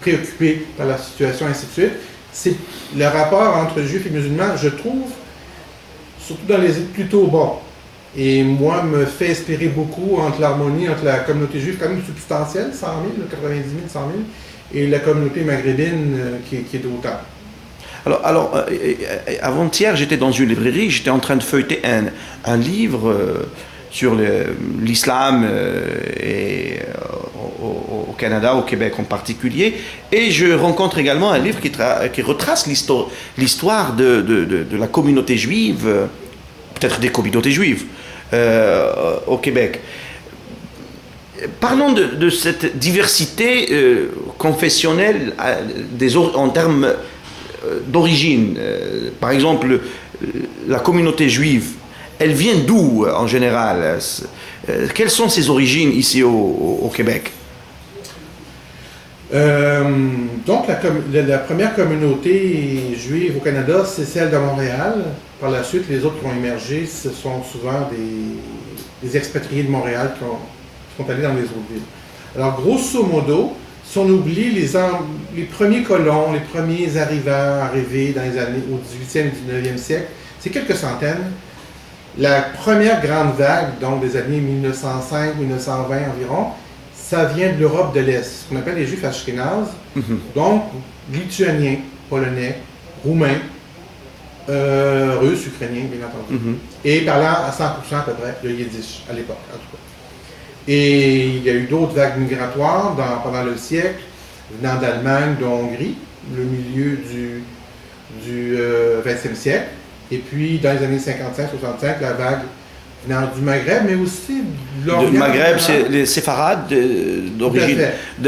préoccupés par la situation, ainsi de suite. C'est le rapport entre juifs et musulmans, je trouve, surtout dans les plutôt bas. Et moi, me fait espérer beaucoup entre l'harmonie entre la communauté juive, quand même substantielle, 100 000, 90 000, 100 000, et la communauté maghrébine qui est d'autant. Alors avant-hier, j'étais dans une librairie, j'étais en train de feuilleter un livre sur l'islam au Canada, au Québec en particulier, et je rencontre également un livre qui retrace l'histoire de la communauté juive, peut-être des communautés juives au Québec. Parlons de cette diversité confessionnelle en termes d'origine. Par exemple, la communauté juive, elle vient d'où en général? Quelles sont ses origines ici au Québec? Donc la première communauté juive au Canada, c'est celle de Montréal. Par la suite, les autres qui ont émergé, ce sont souvent des expatriés de Montréal qui sont allés dans les autres villes. Alors, grosso modo, si on oublie les premiers colons, les premiers arrivés dans les années au 18e et 19e siècle, c'est quelques centaines. La première grande vague, donc des années 1905-1920 environ, ça vient de l'Europe de l'Est, ce qu'on appelle les Juifs ashkénazes, donc lituaniens, polonais, roumains, russes, ukrainiens, bien entendu, et parlant à 100% à peu près le yiddish à l'époque, en tout cas. Et il y a eu d'autres vagues migratoires pendant le siècle, venant d'Allemagne, de Hongrie, le milieu du 20e siècle. Et puis, dans les années 55-65, la vague venant du Maghreb, mais aussi de l'Orient. Le Maghreb, c'est les séfarades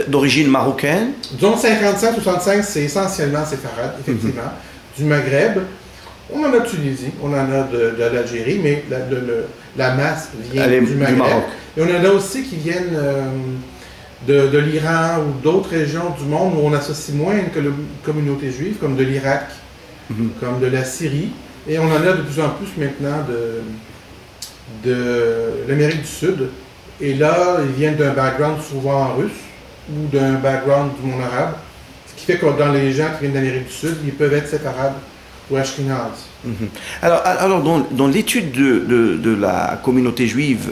d'origine marocaine. Disons 55-65, c'est essentiellement séfarades, effectivement, du Maghreb. On en a de Tunisie, on en a de l'Algérie, mais la masse vient du Maghreb. Maroc. Et on en a aussi qui viennent de l'Iran ou d'autres régions du monde où on associe moins une communauté juive, comme de l'Irak, comme de la Syrie. Et on en a de plus en plus maintenant de l'Amérique du Sud. Et là, ils viennent d'un background souvent russe ou d'un background du monde arabe. Ce qui fait que dans les gens qui viennent d'Amérique du Sud, ils peuvent être séfarades ou ashkénazes. Alors dans l'étude de la communauté juive,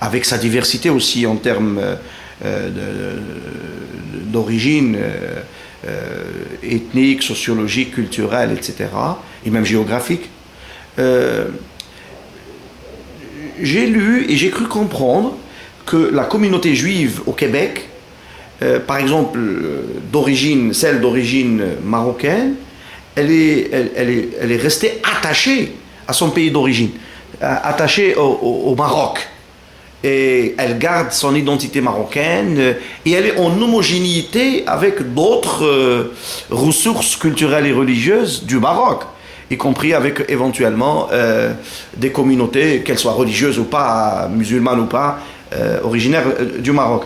avec sa diversité aussi en termes d'origine ethnique, sociologique, culturelle, etc., et même géographique, j'ai lu et j'ai cru comprendre que la communauté juive au Québec, par exemple celle d'origine marocaine, elle est restée attachée à son pays d'origine, attachée au Maroc. Et elle garde son identité marocaine et elle est en homogénéité avec d'autres ressources culturelles et religieuses du Maroc, y compris avec éventuellement des communautés, qu'elles soient religieuses ou pas, musulmanes ou pas, originaires du Maroc.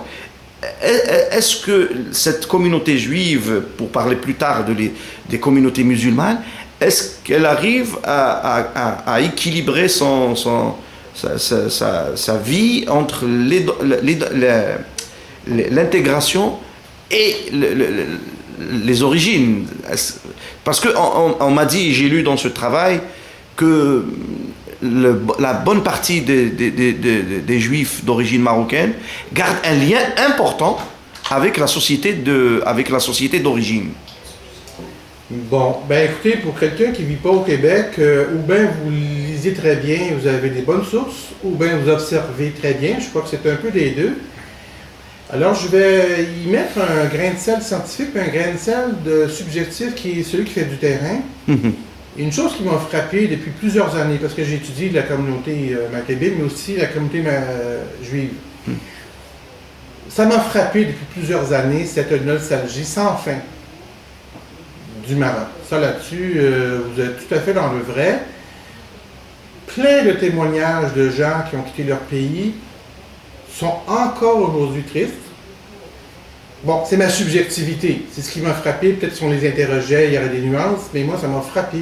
Est-ce que cette communauté juive, pour parler plus tard des communautés musulmanes, est-ce qu'elle arrive à équilibrer sa vie entre l'intégration et les origines? Parce qu'on m'a dit, j'ai lu dans ce travail, que la bonne partie des juifs d'origine marocaine gardent un lien important avec la société d'origine. Bon, ben écoutez, pour quelqu'un qui ne vit pas au Québec, ou bien vous lisez très bien, vous avez des bonnes sources, ou bien vous observez très bien, je crois que c'est un peu des deux. Alors je vais y mettre un grain de sel scientifique, un grain de sel de subjectif qui est celui qui fait du terrain. Une chose qui m'a frappé depuis plusieurs années, parce que j'étudie la communauté maghrébine, mais aussi la communauté juive. Ça m'a frappé depuis plusieurs années, cette nostalgie sans fin du Maroc. Ça là-dessus, vous êtes tout à fait dans le vrai. Plein de témoignages de gens qui ont quitté leur pays sont encore aujourd'hui tristes. Bon, c'est ma subjectivité, c'est ce qui m'a frappé. Peut-être si on les interrogeait, il y aurait des nuances, mais moi, ça m'a frappé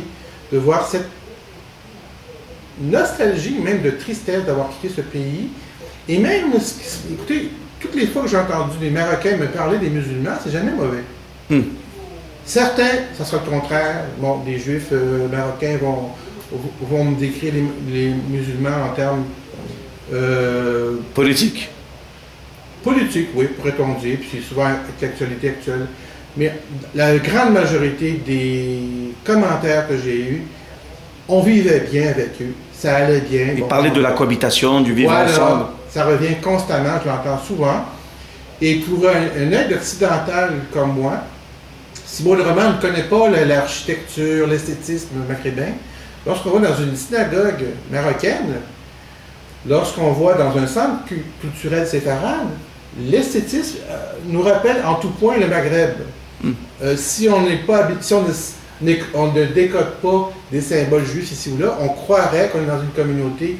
de voir cette nostalgie, même de tristesse d'avoir quitté ce pays. Et même, écoutez, toutes les fois que j'ai entendu des Marocains me parler des musulmans, c'est jamais mauvais. Hmm. Certains, ça sera le contraire. Bon, des juifs marocains vont me décrire les musulmans en termes Politique. politiques, oui, pourrait-on dire, puis c'est souvent avec l'actualité actuelle. Mais la grande majorité des commentaires que j'ai eus, on vivait bien avec eux, ça allait bien. Il parlait de la cohabitation, du vivre voilà, ensemble. ça revient constamment, je l'entends souvent. Et pour un œil occidental comme moi, si moindrement ne connaît pas l'architecture, l'esthétisme maghrébin, lorsqu'on va dans une synagogue marocaine, lorsqu'on voit dans un centre culturel séfarade, l'esthétisme nous rappelle en tout point le Maghreb. Si on n'est pas si on ne décode pas des symboles juifs ici ou là, on croirait qu'on est dans une communauté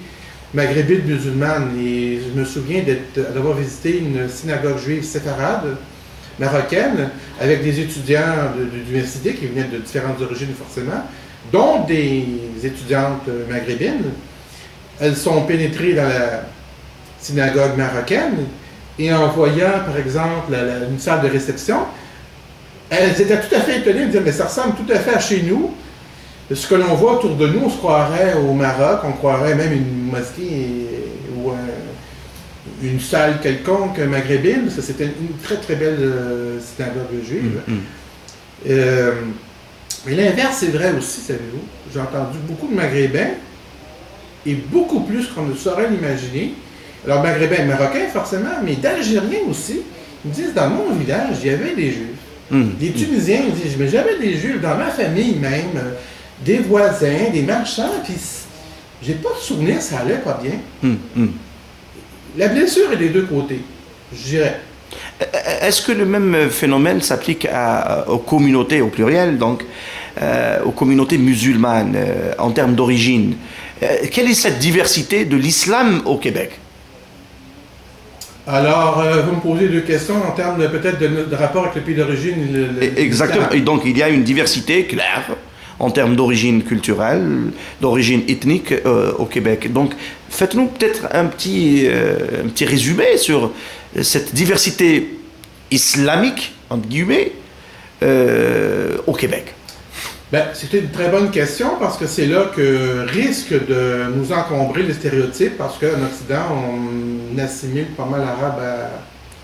maghrébine musulmane. Et je me souviens d'avoir visité une synagogue juive séfarade marocaine avec des étudiants d'université qui venaient de différentes origines forcément, dont des étudiantes maghrébines. Elles sont pénétrées dans la synagogue marocaine et en voyant par exemple une salle de réception, elles étaient tout à fait étonnées, elles disaient mais ça ressemble tout à fait à chez nous. Ce que l'on voit autour de nous, on se croirait au Maroc, on croirait même une mosquée ou une salle quelconque maghrébine, parce que c'était une très très belle synagogue juive. Mais l'inverse c'est vrai aussi, savez-vous. J'ai entendu beaucoup de Maghrébins, et beaucoup plus qu'on ne saurait l'imaginer. Alors Maghrébins et Marocains forcément, mais d'Algériens aussi. Ils me disent, dans mon village, il y avait des Juifs. Des Tunisiens, ils disent, mais j'avais des Juifs dans ma famille même, des voisins, des marchands, puis j'ai pas de souvenir, ça allait pas bien. La blessure est des deux côtés, je dirais. Est-ce que le même phénomène s'applique aux communautés, au pluriel, donc aux communautés musulmanes en termes d'origine? Quelle est cette diversité de l'islam au Québec? Alors, vous me posez deux questions en termes peut-être de rapport avec le pays d'origine. Exactement. Et donc, il y a une diversité claire en termes d'origine culturelle, d'origine ethnique au Québec. Donc, faites-nous peut-être un petit résumé sur cette diversité islamique, entre guillemets, au Québec. Ben, c'était une très bonne question parce que c'est là que risque de nous encombrer les stéréotypes parce qu'en Occident, on assimile pas mal l'arabe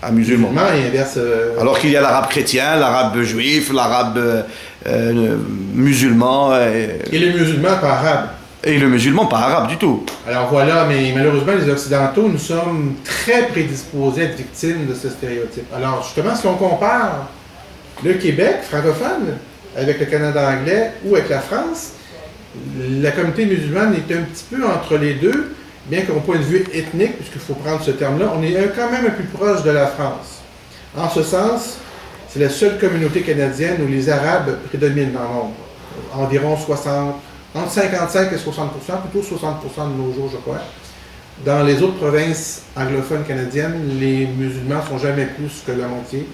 à musulman et inverse. Alors qu'il y a l'arabe chrétien, l'arabe juif, l'arabe musulman. Et le musulman pas arabe. Et le musulman pas arabe du tout. Alors voilà, mais malheureusement, les Occidentaux, nous sommes très prédisposés à être victimes de ce stéréotype. Alors justement, si on compare le Québec francophone avec le Canada anglais ou avec la France, la communauté musulmane est un petit peu entre les deux, bien qu'au point de vue ethnique, puisqu'il faut prendre ce terme-là, on est quand même un peu plus proche de la France. En ce sens, c'est la seule communauté canadienne où les Arabes prédominent dans le nombre. Environ 60, entre 55 et 60%, plutôt 60% de nos jours, je crois. Dans les autres provinces anglophones canadiennes, les musulmans ne sont jamais plus que la moitié,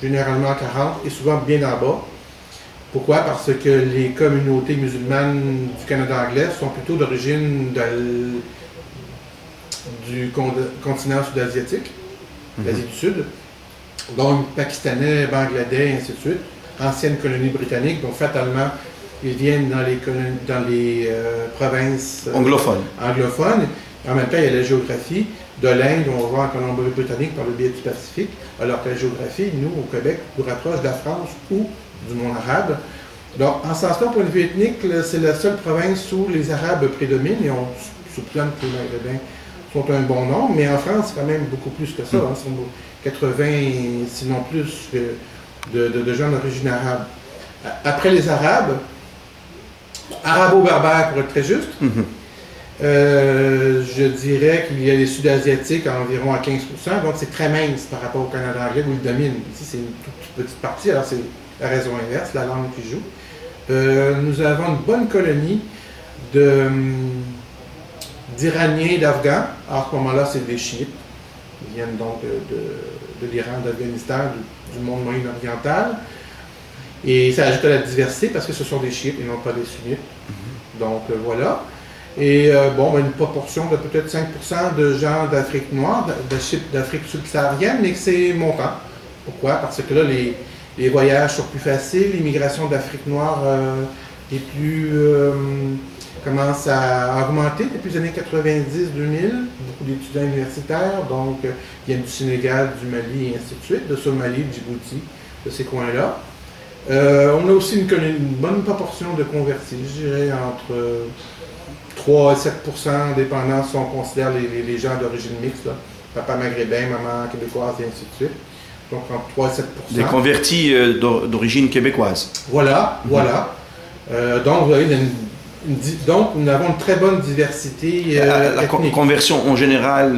généralement 40 et souvent bien en bas. Pourquoi? Parce que les communautés musulmanes du Canada anglais sont plutôt d'origine du continent sud-asiatique, l'Asie du Sud, donc pakistanais, bangladais, et ainsi de suite, anciennes colonies britanniques, donc fatalement, ils viennent dans les provinces anglophones. En même temps, il y a la géographie de l'Inde, on va en Colombie-Britannique par le biais du Pacifique, alors que la géographie, nous, au Québec, nous rapproche de la France ou du monde arabe. Donc, en ce sens-là, point de vue ethnique, c'est la seule province où les Arabes prédominent et on soupçonne que les Maghrébins sont un bon nombre, mais en France, c'est quand même beaucoup plus que ça. Hein, c'est 80, sinon plus, de gens d'origine arabe. Après les Arabes, arabo-berbères pour être très juste, je dirais qu'il y a les Sud-Asiatiques à environ à 15%, donc c'est très mince par rapport au Canada anglais où ils dominent. Ici, c'est une toute petite partie, alors c'est la raison inverse, la langue qui joue. Nous avons une bonne colonie d'Iraniens et d'Afghans. À ce moment-là, c'est des chiites. Ils viennent donc de l'Iran, d'Afghanistan, du monde moyen-oriental. Et ça ajoute à la diversité parce que ce sont des chiites et non pas des sunnites. Donc voilà. Et une proportion de peut-être 5% de gens d'Afrique noire, d'Afrique subsaharienne, mais que c'est montant. Pourquoi? Parce que là, les voyages sont plus faciles, l'immigration d'Afrique noire commence à augmenter depuis les années 90-2000, beaucoup d'étudiants universitaires, donc viennent du Sénégal, du Mali et ainsi de suite, de Somalie, de Djibouti, de ces coins-là. On a aussi une bonne proportion de convertis, je dirais entre 3 et 7%, dépendant si on considère les gens d'origine mixte, là. Papa maghrébin, maman québécoise et ainsi de suite. Donc entre 3 et 7%. Des convertis d'origine québécoise. Voilà. Donc vous avez donc nous avons une très bonne diversité La ethnique. conversion en général,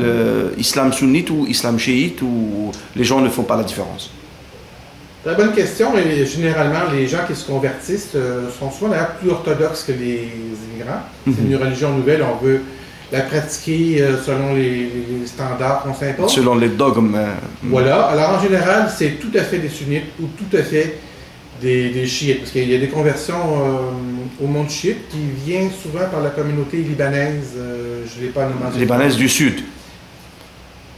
islam sunnite ou islam chiite, ou les gens ne font pas la différence? Très bonne question. Et généralement, les gens qui se convertissent sont souvent d'ailleurs plus orthodoxes que les immigrants. C'est une religion nouvelle, on veut la pratiquer selon les standards qu'on s'impose. Selon les dogmes. Voilà. Alors en général, c'est tout à fait des sunnites ou tout à fait des chiites. Parce qu'il y a des conversions au monde chiite qui viennent souvent par la communauté libanaise. Je ne l'ai pas nommé. Libanaise du Sud.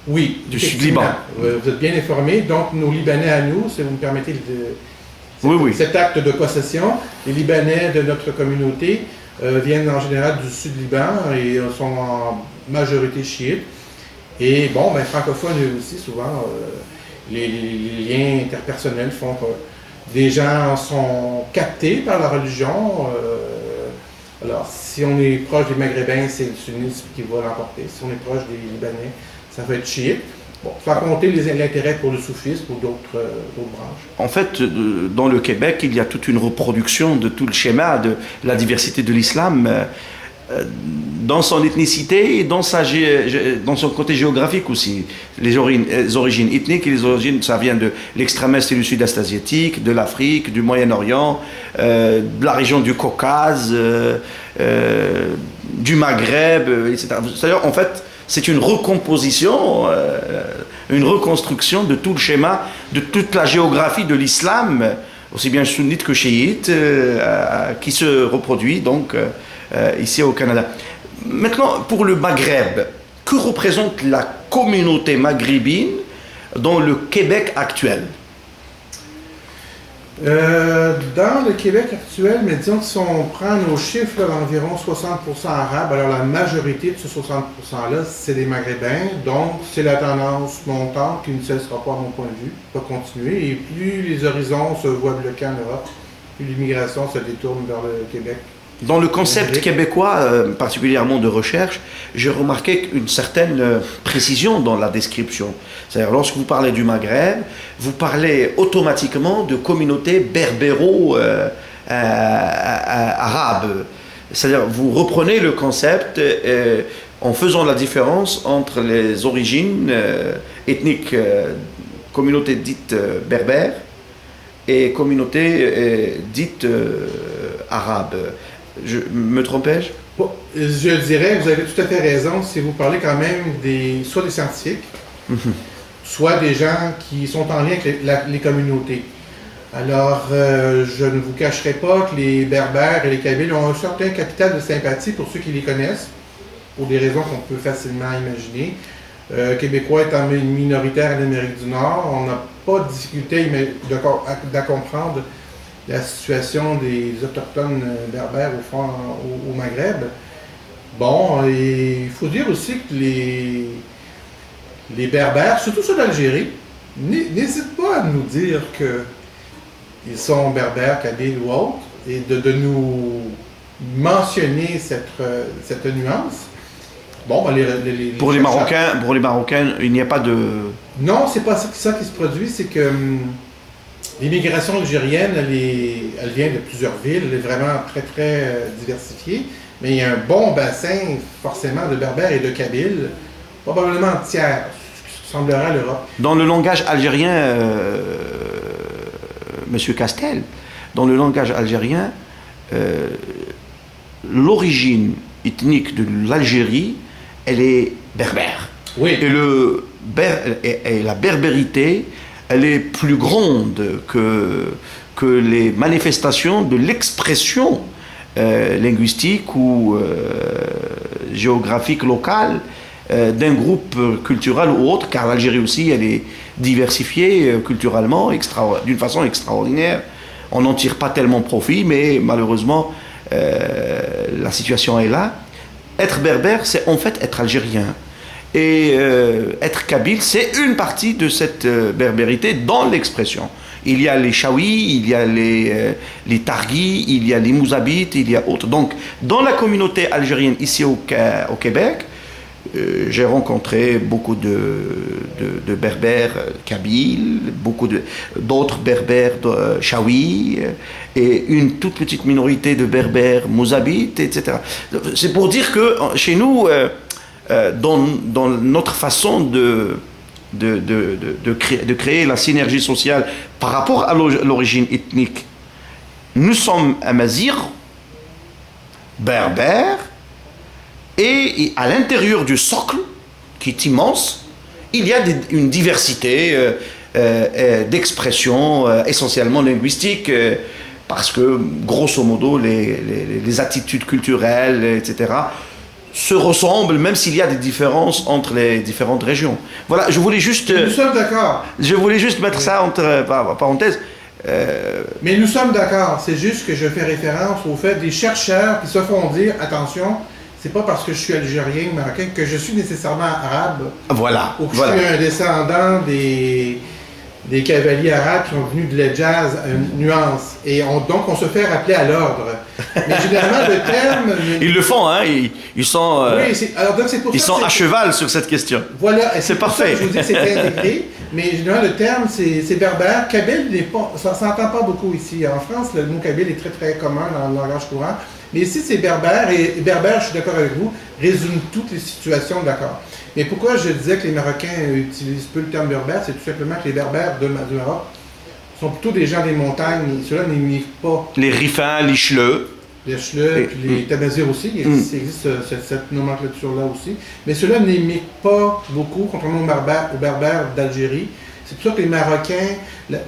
Oui, du Sud-Liban. Vous êtes bien informés. Donc, nos Libanais à nous, si vous me permettez cet acte de possession, les Libanais de notre communauté viennent en général du Sud-Liban et sont en majorité chiites. Et francophones eux aussi, souvent, les liens interpersonnels font que des gens sont captés par la religion. Alors, si on est proche des Maghrébins, c'est le sunnisme qui va l'emporter. Si on est proche des Libanais, ça va être chiite. Bon, sans compter l'intérêt pour le soufisme ou d'autres branches. En fait, dans le Québec, il y a toute une reproduction de tout le schéma de la diversité de l'islam dans son ethnicité et dans son côté géographique aussi. Les origines ethniques et les origines, ça vient de l'extrême-est et du sud-est asiatique, de l'Afrique, du Moyen-Orient, de la région du Caucase, du Maghreb, etc. C'est-à-dire, en fait, c'est une recomposition, une reconstruction de tout le schéma, de toute la géographie de l'islam, aussi bien sunnite que chiite, qui se reproduit donc ici au Canada. Maintenant, pour le Maghreb, que représente la communauté maghrébine dans le Québec actuel? Dans le Québec actuel, mais disons que si on prend nos chiffres d'environ 60% arabes, alors la majorité de ce 60%-là, c'est des Maghrébins, donc c'est la tendance montante qui ne cessera pas, à mon point de vue, va continuer, et plus les horizons se voient bloqués en Europe, plus l'immigration se détourne vers le Québec. Dans le concept québécois, particulièrement de recherche, j'ai remarqué une certaine précision dans la description. C'est-à-dire, lorsque vous parlez du Maghreb, vous parlez automatiquement de communautés berbéro-arabes. C'est-à-dire, vous reprenez le concept en faisant la différence entre les origines ethniques, communautés dites berbères, et communautés dites arabes. Me trompais-je? Bon, je dirais, vous avez tout à fait raison, si vous parlez quand même soit des scientifiques, soit des gens qui sont en lien avec les communautés. Alors, je ne vous cacherai pas que les Berbères et les Kabyles ont un certain capital de sympathie pour ceux qui les connaissent, pour des raisons qu'on peut facilement imaginer. Québécois étant minoritaire en Amérique du Nord, on n'a pas de difficulté à comprendre la situation des autochtones berbères au Maghreb. Bon, et il faut dire aussi que les Berbères, surtout ceux d'Algérie, n'hésitent pas à nous dire qu'ils sont berbères, kabyles ou autres, et de nous mentionner cette nuance. Bon, pour les Marocains, il n'y a pas de... Non, c'est pas ça qui se produit, c'est que l'immigration algérienne, elle vient de plusieurs villes, elle est vraiment très, très diversifiée, mais il y a un bon bassin, forcément, de Berbères et de Kabyles, probablement un tiers, ce qui ressemblerait à l'Europe. Dans le langage algérien, Monsieur Castel, dans le langage algérien, l'origine ethnique de l'Algérie, elle est berbère. Oui. Et la berbérité, elle est plus grande que les manifestations de l'expression linguistique ou géographique locale d'un groupe culturel ou autre, car l'Algérie aussi, elle est diversifiée culturellement d'une façon extraordinaire. On n'en tire pas tellement profit, mais malheureusement, la situation est là. Être berbère, c'est en fait être algérien. Et être kabyle, c'est une partie de cette berbérité dans l'expression. Il y a les Chaouis, il y a les Targis, il y a les Mouzabites, il y a autres. Donc, dans la communauté algérienne ici au Québec, j'ai rencontré beaucoup de berbères kabyles, beaucoup d'autres berbères Chaouis, et une toute petite minorité de berbères Mouzabites, etc. C'est pour dire que chez nous, dans notre façon de créer la synergie sociale par rapport à l'origine ethnique, nous sommes amazirs, berbères, et à l'intérieur du socle, qui est immense, il y a une diversité d'expressions essentiellement linguistiques, parce que, grosso modo, les attitudes culturelles, etc., se ressemblent, même s'il y a des différences entre les différentes régions. Voilà, je voulais juste... Nous sommes d'accord. Je voulais juste mettre ça entre parenthèses. Mais nous sommes d'accord. C'est juste que je fais référence au fait des chercheurs qui se font dire, attention, c'est pas parce que je suis algérien ou marocain que je suis nécessairement arabe. Voilà. Ou que je suis un descendant des cavaliers arabes qui ont venu de l'Hedjaz, une nuance. Et donc, on se fait rappeler à l'ordre. Mais généralement, le terme... Ils le font, hein? Ils sont, alors, donc, ils sont à cheval sur cette question. Voilà. C'est parfait. Je vous dis que c'est intégré. Mais généralement, le terme, c'est berbère. Kabyle, ça ne s'entend pas beaucoup ici. En France, le mot kabyle est très, très commun dans le langage courant. Mais ici, c'est berbère. Et berbère, je suis d'accord avec vous, résume toutes les situations, d'accord. Mais pourquoi je disais que les Marocains utilisent peu le terme berbère, c'est tout simplement que les berbères du Maroc sont plutôt des gens des montagnes. Ceux-là n'imitent pas. Les Rifins, les Chleux. Les Chleux, et puis les Tamazirs aussi. Il existe cette nomenclature-là aussi. Mais ceux-là n'imitent pas beaucoup, contrairement aux berbères d'Algérie. C'est pour ça que les Marocains,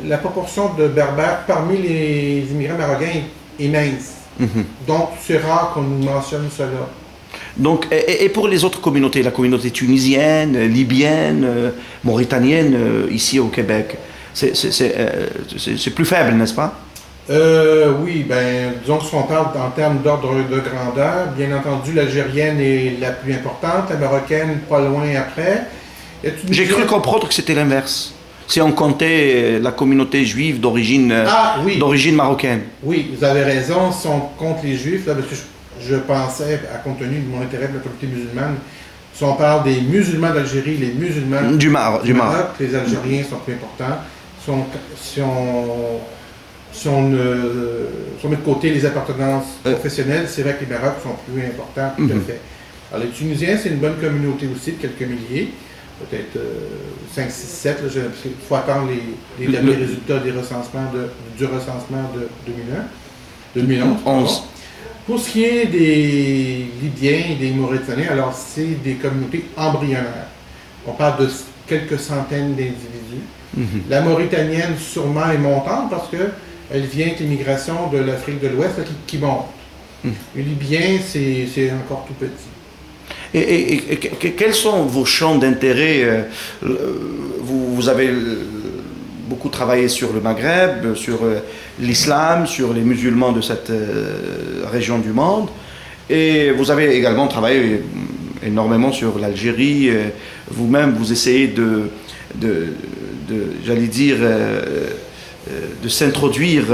la proportion de berbères parmi les immigrants marocains est mince. Donc, c'est rare qu'on nous mentionne cela. Donc, et pour les autres communautés, la communauté tunisienne, libyenne, mauritanienne, ici au Québec, c'est plus faible, n'est-ce pas? Oui, disons que si on parle en termes d'ordre de grandeur, bien entendu, l'algérienne est la plus importante, la marocaine pas loin après. J'ai cru comprendre que c'était l'inverse. Si on comptait la communauté juive d'origine marocaine. Oui, vous avez raison, si on compte les juifs, là, parce que je pensais, à compte tenu de mon intérêt pour la communauté musulmane, si on parle des musulmans d'Algérie, les musulmans du Maroc, les Algériens sont plus importants. Si on met de côté les appartenances professionnelles, c'est vrai que les Marocs sont plus importants, tout à fait. Alors les Tunisiens, c'est une bonne communauté aussi, de quelques milliers, peut-être 5, 6, 7, il faut attendre les derniers résultats du recensement de 2011. Pour ce qui est des Libyens et des Mauritaniens, alors c'est des communautés embryonnaires. On parle de quelques centaines d'individus. La Mauritanienne sûrement est montante parce qu'elle vient avec l'immigration de l'Afrique de l'Ouest qui monte. Le Libyen, c'est encore tout petit. Et quels sont vos champs d'intérêt? Vous avez beaucoup travaillé sur le Maghreb, sur l'islam, sur les musulmans de cette région du monde. Et vous avez également travaillé énormément sur l'Algérie. Vous-même, vous essayez j'allais dire, de s'introduire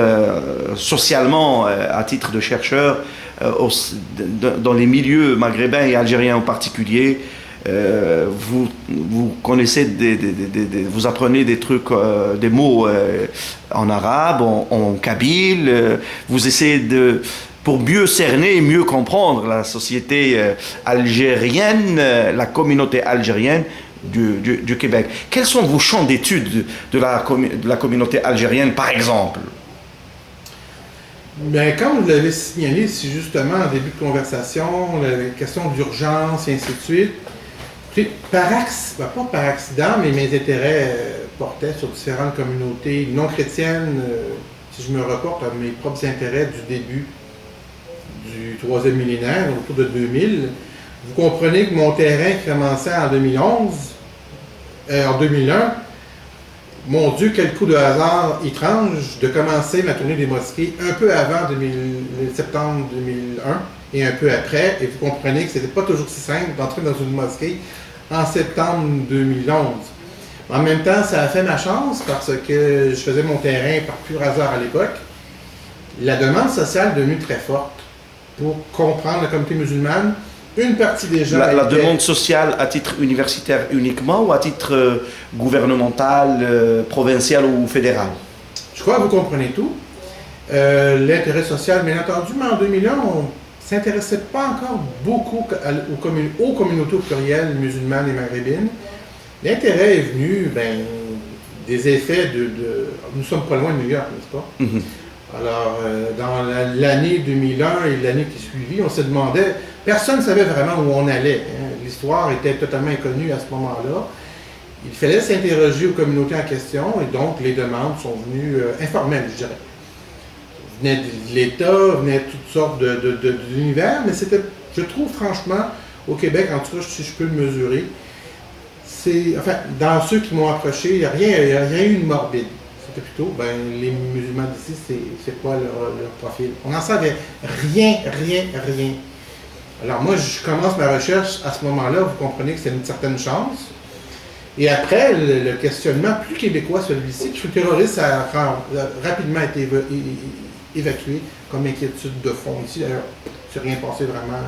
socialement à titre de chercheur dans les milieux maghrébins et algériens en particulier. Vous connaissez, vous apprenez des trucs, des mots en arabe, en kabyle. Vous essayez pour mieux cerner et mieux comprendre la société algérienne, la communauté algérienne du Québec. Quels sont vos champs d'études de la communauté algérienne, par exemple? Comme vous l'avez signalé, c'est justement en début de conversation, la question d'urgence et ainsi de suite. Pas par accident, mais mes intérêts portaient sur différentes communautés non chrétiennes. Si je me reporte à mes propres intérêts du début du troisième millénaire, autour de 2000. Vous comprenez que mon terrain qui commençait en 2011, en 2001, mon Dieu, quel coup de hasard étrange de commencer ma tournée des mosquées un peu avant septembre 2001 et un peu après. Et vous comprenez que ce n'était pas toujours si simple d'entrer dans une mosquée en septembre 2011. En même temps, ça a fait ma chance parce que je faisais mon terrain par pur hasard à l'époque. La demande sociale est devenue très forte pour comprendre la communauté musulmane. Une partie des gens... La demande sociale à titre universitaire uniquement ou à titre gouvernemental, provincial ou fédéral? Je crois que vous comprenez tout. L'intérêt social, bien entendu, mais en 2001, on ne s'intéressait pas encore beaucoup aux communautés au pluriel musulmanes et maghrébines. L'intérêt est venu des effets Nous sommes pas loin de New York, n'est-ce pas? Alors, dans l'année 2001 et l'année qui suivit, on se demandait, personne ne savait vraiment où on allait. L'histoire était totalement inconnue à ce moment-là. Il fallait s'interroger aux communautés en question et donc les demandes sont venues informelles, je dirais. Venaient de l'État, venaient de toutes sortes de l'univers, mais c'était, je trouve franchement, au Québec, en tout cas, si je peux le mesurer, dans ceux qui m'ont approché, il n'y a rien eu de morbide. C'était plutôt, les musulmans d'ici, c'est quoi leur profil. On n'en savait rien. Alors moi, je commence ma recherche à ce moment-là, vous comprenez que c'est une certaine chance. Et après, le questionnement plus québécois, celui-ci, que le terroriste a rapidement été évacué comme inquiétude de fond ici. D'ailleurs, il ne s'est rien passé vraiment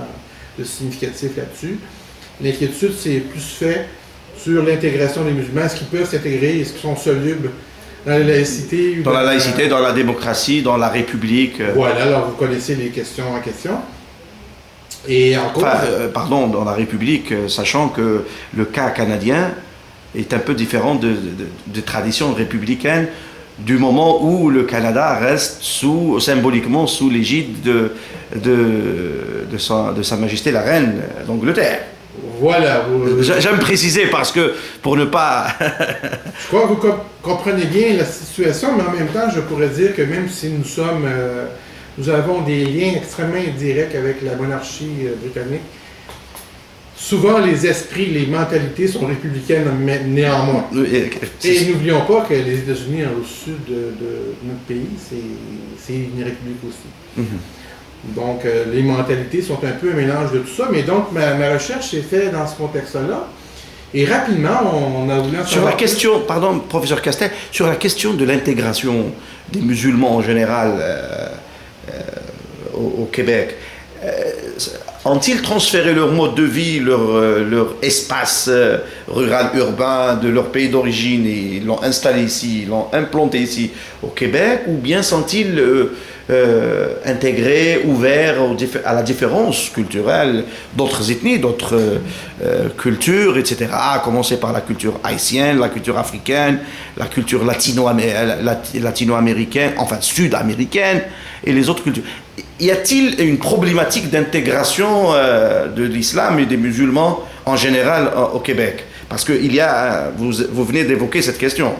de significatif là-dessus. L'inquiétude, c'est plus fait sur l'intégration des musulmans, est-ce qu'ils peuvent s'intégrer, est-ce qu'ils sont solubles dans la laïcité? Dans la laïcité, dans la démocratie, dans la République. Voilà, alors vous connaissez les questions en question. Et encore... dans la République, sachant que le cas canadien est un peu différent de tradition républicaine, du moment où le Canada reste symboliquement sous l'égide de Sa Majesté la Reine d'Angleterre. Voilà. J'aime préciser parce que, pour ne pas... Je crois que vous comprenez bien la situation, mais en même temps, je pourrais dire que même si nous avons des liens extrêmement directs avec la monarchie britannique, souvent les esprits, les mentalités sont républicaines néanmoins. Et n'oublions pas que les États-Unis, au sud de notre pays, c'est une république aussi. Donc, les mentalités sont un peu un mélange de tout ça. Mais donc, ma recherche s'est faite dans ce contexte-là. Et rapidement, on a voulu... Sur la question, pardon, professeur Castel, sur la question de l'intégration des musulmans en général au Québec, ont-ils transféré leur mode de vie, leur espace rural-urbain de leur pays d'origine et l'ont installé ici, l'ont implanté ici au Québec, ou bien sont-ils intégrés, ouverts à la différence culturelle d'autres ethnies, d'autres cultures, etc. À commencer par la culture haïtienne, la culture africaine, la culture latino-américaine, enfin sud-américaine, et les autres cultures. Y a-t-il une problématique d'intégration de l'islam et des musulmans en général au Québec? Parce que vous venez d'évoquer cette question.